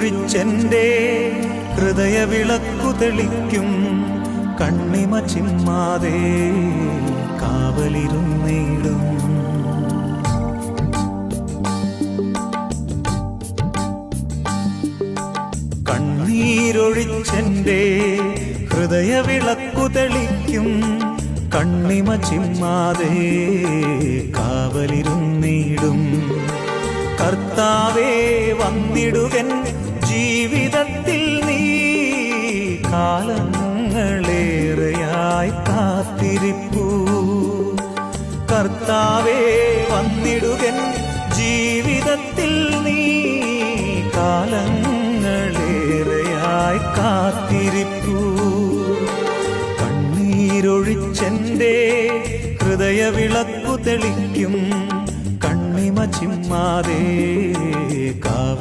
കണ്ണീരൊഴിച്ചെൻ്റെ ഹൃദയവിളക്കു തെളിക്കും കണ്ണിമ ചിമ്മാതെ കാവലിരുന്നിടും. കണ്ണീരൊഴിച്ചെൻ്റെ ഹൃദയവിളക്കു തെളിക്കും കണ്ണിമ ചിമ്മാതെ കാവലിരുന്നിടും. കർത്താവേ വന്നിടുകൻ ജീവിതത്തിൽ നീ, കാലങ്ങളേറെയായി കാത്തിരിപ്പൂ. കർത്താവേ വന്നിടുകൻ ജീവിതത്തിൽ നീ, കാലങ്ങളേറെയായി കാത്തിരിപ്പൂ. കണ്ണീരൊഴിച്ചെൻ്റെ ഹൃദയവിളക്കു തെളിക്കും കണ്ണിമ ചിമ്മാതെ കാവൽ